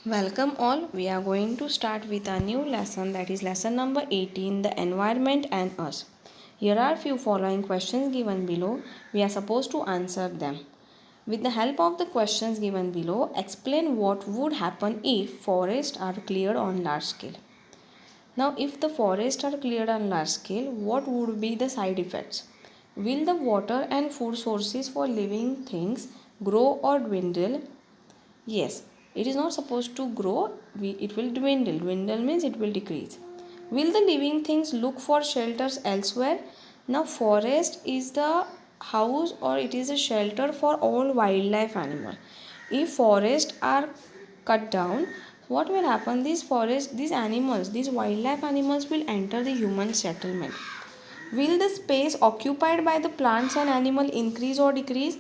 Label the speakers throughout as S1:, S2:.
S1: Welcome all. We are going to start with a new lesson, that is lesson number 18, the environment and us. Here are few following questions given below. We are supposed to answer them. With the help of the questions given below, explain what would happen if forests are cleared on large scale. Now, if the forests are cleared on large scale, what would be the side effects? Will the water and food sources for living things grow or dwindle? Yes, it is not supposed to grow, it will dwindle. Dwindle means it will decrease. Will the living things look for shelters elsewhere? Now, forest is the house or it is a shelter for all wildlife animal. If forests are cut down, what will happen? These forests, these animals, these wildlife animals will enter the human settlement. Will the space occupied by the plants and animal increase or decrease?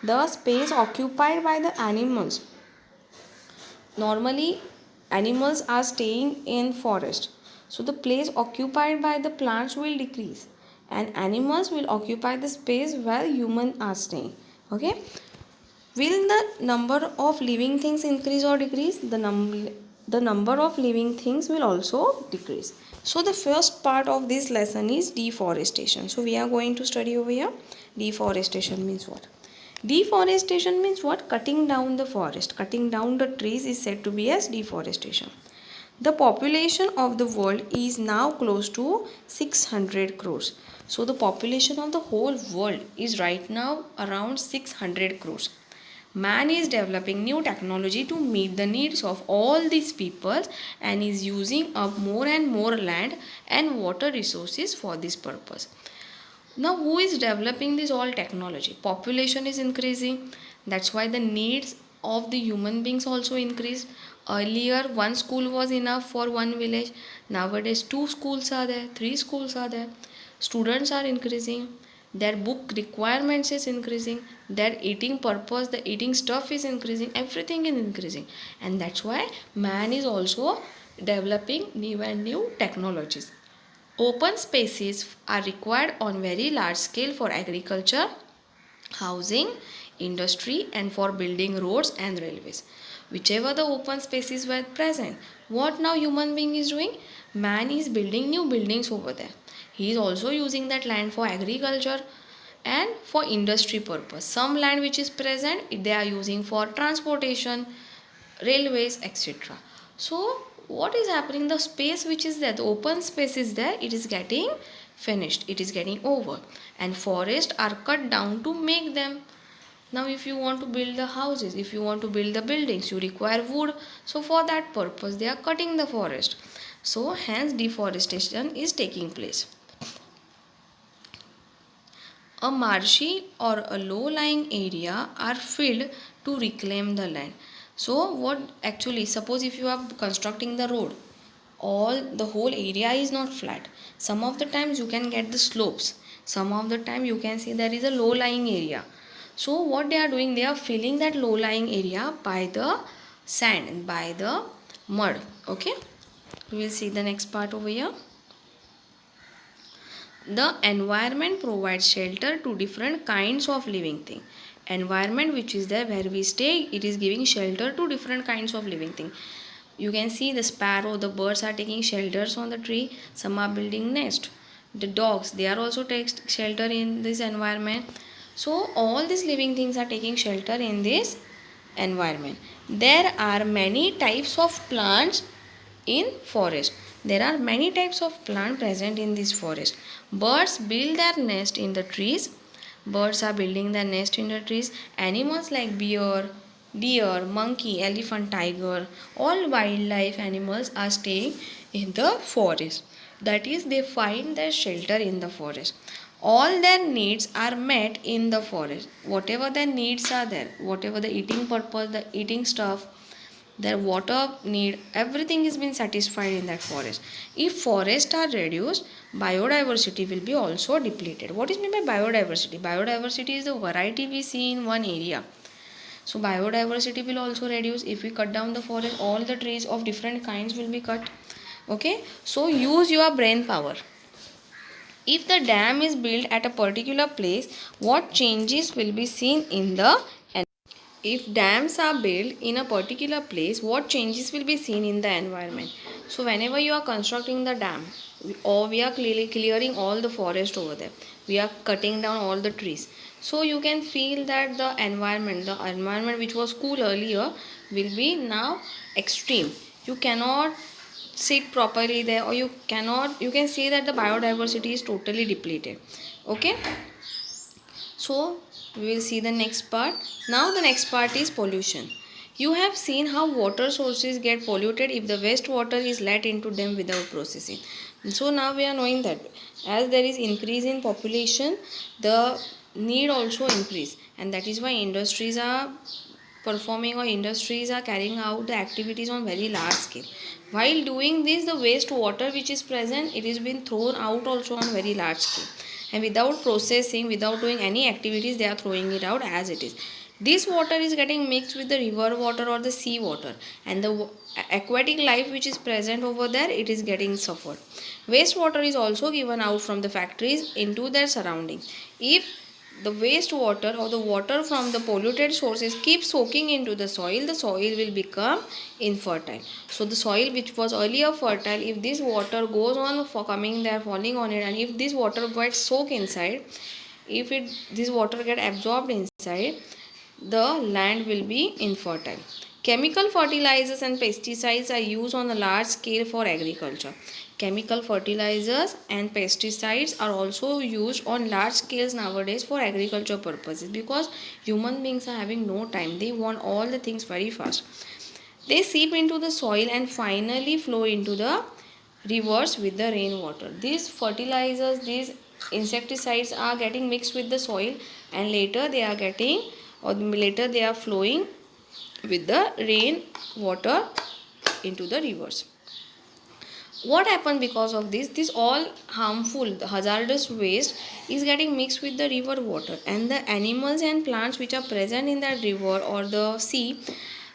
S1: The space occupied by the animals, normally animals are staying in forest, so the place occupied by the plants will decrease and animals will occupy the space where humans are staying. Okay, will the number of living things increase or decrease? The number of living things will also decrease. So the first part of this lesson is deforestation. So we are going to study over here. Deforestation means what? Deforestation means what? Cutting down the forest. Cutting down the trees is said to be as deforestation. The population of the world is now close to 600 crores. So the population of the whole world is right now around 600 crores. Man is developing new technology to meet the needs of all these people and is using up more and more land and water resources for this purpose. Now, who is developing this all technology? Population is increasing. That's why the needs of the human beings also increase. Earlier, one school was enough for one village. Nowadays, two schools are there, three schools are there. Students are increasing. Their book requirements is increasing. Their eating purpose, the eating stuff is increasing. Everything is increasing, and that's why man is also developing new and new technologies. Open spaces are required on very large scale for agriculture, housing, industry and for building roads and railways. Whichever the open spaces were present, what now human being is doing? Man is building new buildings over there. He is also using that land for agriculture and for industry purpose. Some land which is present, they are using for transportation, railways, etc. So what is happening? The space which is there, the open space is there, it is getting finished, it is getting over, and forests are cut down to make them. Now if you want to build the houses, if you want to build the buildings, you require wood. So for that purpose they are cutting the forest. So hence deforestation is taking place. A marshy or a low-lying area are filled to reclaim the land. So what actually, suppose if you are constructing the road, all the whole area is not flat. Some of the times you can get the slopes. Some of the time you can see there is a low-lying area. So what they are doing, they are filling that low-lying area by the sand, by the mud. Okay, we will see the next part over here. The environment provides shelter to different kinds of living thing. Environment which is there where we stay, it is giving shelter to different kinds of living thing. You can see the sparrow, the birds are taking shelters on the tree. Some are building nest. The dogs, they are also taking shelter in this environment. So all these living things are taking shelter in this environment. There are many types of plants in forest. There are many types of plant present in this forest. Birds build their nest in the trees. Birds are building their nest in the trees. Animals like bear, deer, monkey, elephant, tiger, all wildlife animals are staying in the forest. That is, they find their shelter in the forest. All their needs are met in the forest. Whatever their needs are there, whatever the eating purpose, the eating stuff, their water need, everything is being satisfied in that forest. If forests are reduced, biodiversity will be also depleted. What is meant by biodiversity? Biodiversity is the variety we see in one area. So biodiversity will also reduce. If we cut down the forest, all the trees of different kinds will be cut. Okay, so use your brain power. If the dam is built at a particular place, what changes will be seen in the environment? if dams are built in a particular place, what changes will be seen in the environment? So whenever you are constructing the dam, or we are clearing all the forest over there, we are cutting down all the trees, so you can feel that the environment which was cool earlier will be now extreme. You cannot sit properly there, or you can see that the biodiversity is totally depleted. Okay, so we will see the next part. Now the next part is pollution. You have seen how water sources get polluted if the wastewater is let into them without processing. So now we are knowing that as there is increase in population, the need also increase, and that is why industries are performing, or industries are carrying out the activities on very large scale. While doing this, the wastewater which is present, it is being thrown out also on very large scale, and without processing, without doing any activities, they are throwing it out as it is. This water is getting mixed with the river water or the sea water, and the aquatic life which is present over there, it is getting suffered. Wastewater is also given out from the factories into their surrounding. If the wastewater or the water from the polluted sources keep soaking into the soil will become infertile. So the soil which was earlier fertile, if this water goes on for coming there, falling on it, and if this water gets soaked inside, if it this water get absorbed inside, the land will be infertile. Chemical fertilizers and pesticides are used on a large scale for agriculture. Chemical fertilizers and pesticides are also used on large scales nowadays for agriculture purposes, because human beings are having no time. They want all the things very fast. They seep into the soil and finally flow into the rivers with the rainwater. These fertilizers, these insecticides are getting mixed with the soil, and later they are flowing with the rain water into the rivers. What happened because of this? This all harmful, the hazardous waste is getting mixed with the river water, and the animals and plants which are present in that river or the sea,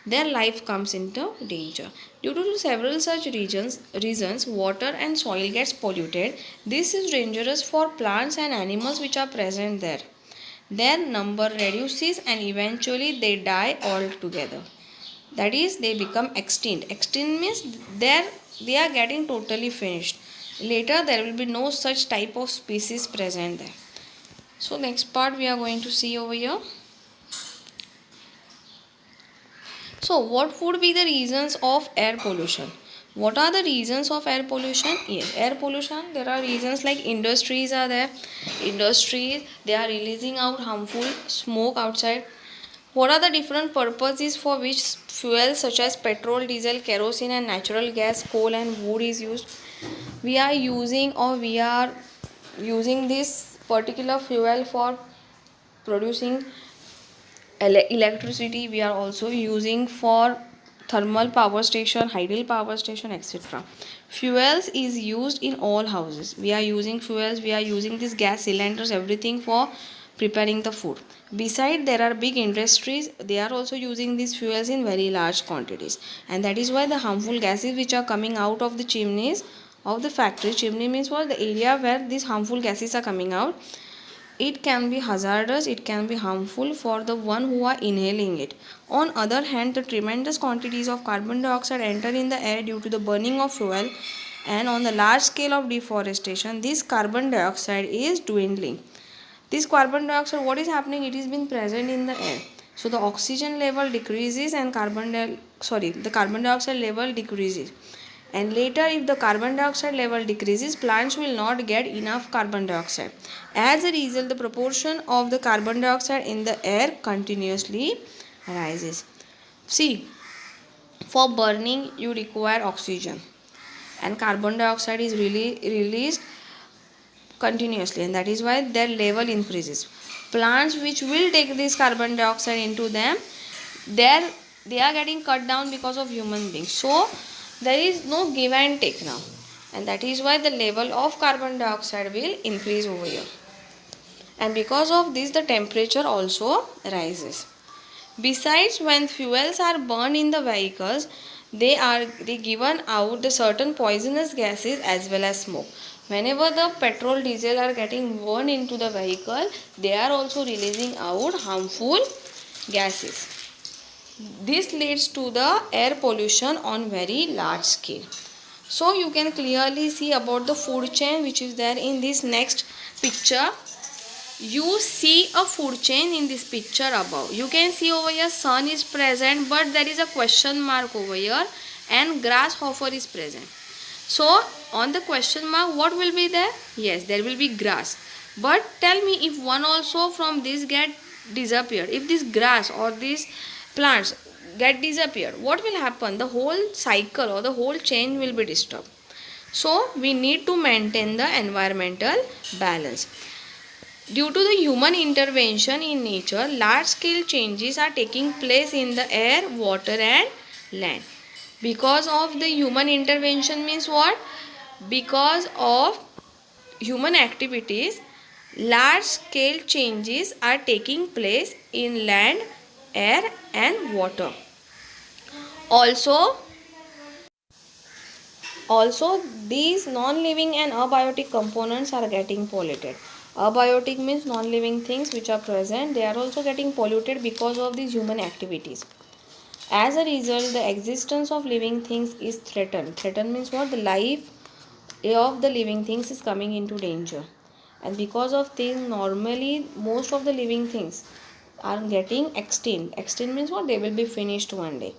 S1: their life comes into danger. Due to several such reasons, water and soil gets polluted. This is dangerous for plants and animals which are present there. Their number reduces and eventually they die altogether. That is, they become extinct. Extinct means they are getting totally finished. Later there will be no such type of species present there. So next part we are going to see over here. So what would be the reasons of air pollution? What are the reasons of air pollution? Yes, air pollution, there are reasons like industries are there. Industries, they are releasing out harmful smoke outside. What are the different purposes for which fuels such as petrol, diesel, kerosene and natural gas, coal and wood is used? We are using this particular fuel for producing electricity. We are also using for thermal power station, hydel power station, etc. Fuels is used in all houses. We are using fuels, we are using these gas cylinders, everything for preparing the food. Beside, there are big industries, they are also using these fuels in very large quantities, and that is why the harmful gases which are coming out of the chimneys of the factory. Chimney means what? The area where these harmful gases are coming out. It can be hazardous, it can be harmful for the one who are inhaling it. On other hand, the tremendous quantities of carbon dioxide enter in the air due to the burning of fuel, and on the large scale of deforestation, this carbon dioxide is dwindling. This carbon dioxide, what is happening? It is being present in the air. So the oxygen level decreases and the carbon dioxide level decreases. And later, if the carbon dioxide level decreases, plants will not get enough carbon dioxide. As a result, the proportion of the carbon dioxide in the air continuously rises. See, for burning, you require oxygen, and carbon dioxide is really released continuously, and that is why their level increases. Plants which will take this carbon dioxide into them, they are getting cut down because of human beings. So there is no give and take now, and that is why the level of carbon dioxide will increase over here, and because of this the temperature also rises. Besides, when fuels are burned in the vehicles, they given out the certain poisonous gases as well as smoke. Whenever the petrol, diesel are getting burned into the vehicle, they are also releasing out harmful gases. This leads to the air pollution on very large scale. So you can clearly see about the food chain which is there in this next picture. You see a food chain in this picture above. You can see over here sun is present, but there is a question mark over here, and grasshopper is present. So on the question mark, what will be there? Yes, there will be grass. But tell me, if one also from this get disappeared, if this grass or these plants get disappeared, what will happen? The whole cycle or the whole chain will be disturbed. So we need to maintain the environmental balance. Due to the human intervention in nature, large scale changes are taking place in the air, water and land. Because of the human intervention means what? Because of human activities, large scale changes are taking place in land, air and water. Also, these non-living and abiotic components are getting polluted. Abiotic means non-living things which are present. They are also getting polluted because of these human activities. As a result, the existence of living things is threatened. Threatened means what? The life of the living things is coming into danger. And because of this, normally most of the living things are getting extinct. Extinct means what? They will be finished one day.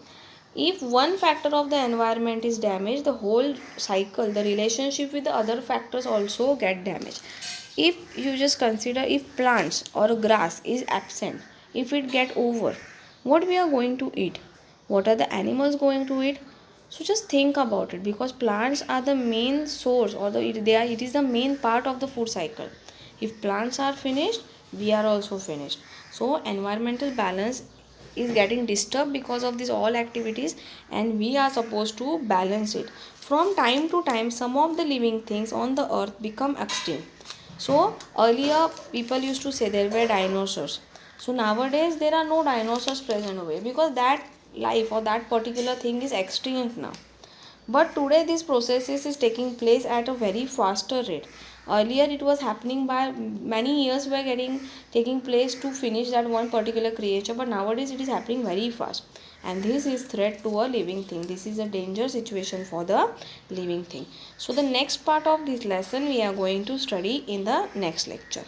S1: If one factor of the environment is damaged, the whole cycle, the relationship with the other factors also get damaged. If you just consider, if plants or grass is absent, if it get over, what we are going to eat? What are the animals going to eat? So just think about it, because plants are the main source, or it is the main part of the food cycle. If plants are finished, we are also finished. So environmental balance is getting disturbed because of these all activities, and we are supposed to balance it. From time to time, some of the living things on the earth become extinct. So earlier people used to say there were dinosaurs. So nowadays there are no dinosaurs present away, because that life or that particular thing is extinct now. But today this process is taking place at a very faster rate. Earlier it was happening by many years were getting taking place to finish that one particular creature, but nowadays it is happening very fast. And this is threat to a living thing. This is a danger situation for the living thing. So the next part of this lesson we are going to study in the next lecture.